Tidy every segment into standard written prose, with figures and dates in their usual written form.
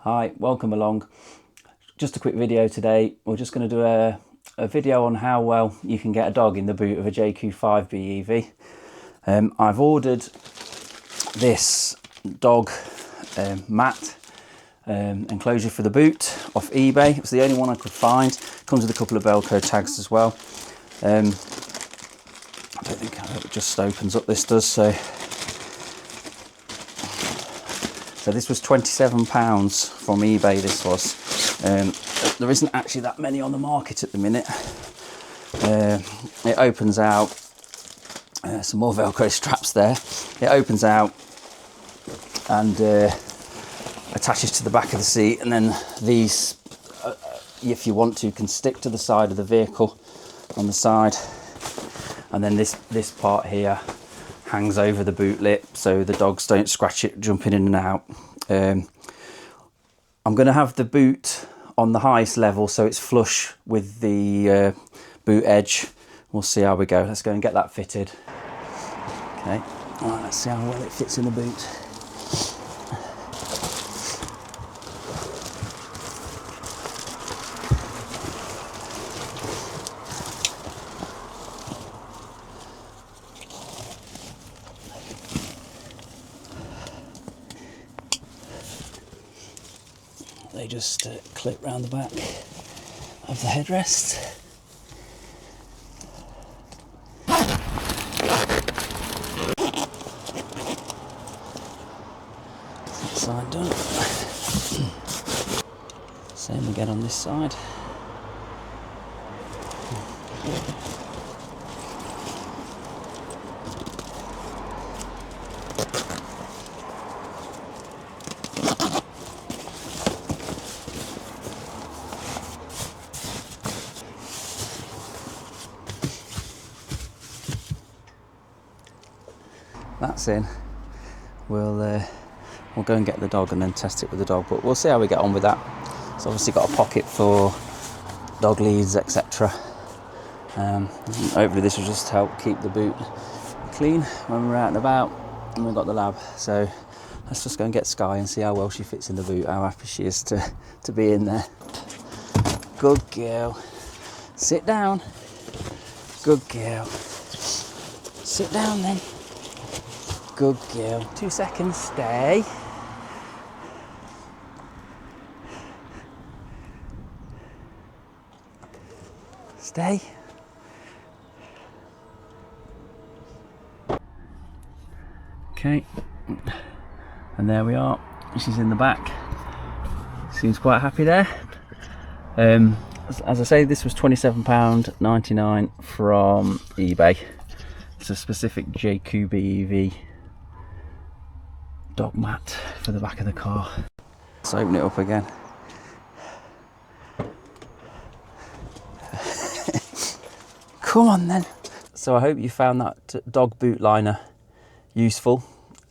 Hi, welcome along. Just a quick video today. We're just going to do a video on how well you can get a dog in the boot of a Jaecoo5 BEV. I've ordered this dog mat enclosure for the boot off eBay. It was the only one I could find. Comes with a couple of Velcro tags as well. I don't think it just opens up, this does. So this was £27 from eBay, this was. There isn't actually that many on the market at the minute. It opens out, some more Velcro straps there. It opens out and attaches to the back of the seat, and then these, if you want to, can stick to the side of the vehicle on the side. And then this part here hangs over the boot lip so the dogs don't scratch it jumping in and out. I'm going to have the boot on the highest level so it's flush with the boot edge. We'll see how we go. Let's go and get that fitted. Okay, all right, let's see how well it fits in the boot. They just clip round the back of the headrest. That side done. Same again on this side. That's in. We'll go and get the dog and then test it with the dog, but we'll see how we get on with that. It's obviously got a pocket for dog leads, etc. Hopefully this will just help keep the boot clean when we're out and about, and we've got the lab. So let's just go and get Sky and see how well she fits in the boot, how happy she is to be in there. Good girl. Sit down. Good girl. Sit down then. Good girl. 2 seconds, stay. Stay. Okay, and there we are. She's in the back. Seems quite happy there. As I say, this was £27.99 from eBay. It's a specific Jaecoo BEV dog mat for the back of the car. Let's open it up again. Come on then. So I hope you found that dog boot liner useful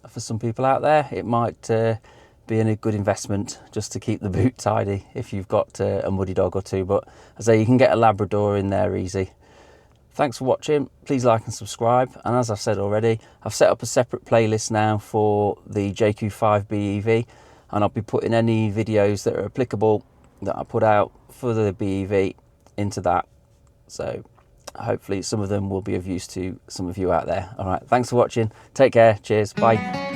for some people out there. It might be a good investment just to keep the boot tidy if you've got a muddy dog or two, but as I say, you can get a Labrador in there easy. Thanks for watching. Please like and subscribe. And as I've said already, I've set up a separate playlist now for the Jaecoo5 BEV, and I'll be putting any videos that are applicable that I put out for the BEV into that. So hopefully some of them will be of use to some of you out there. All right, thanks for watching. Take care. Cheers. Bye.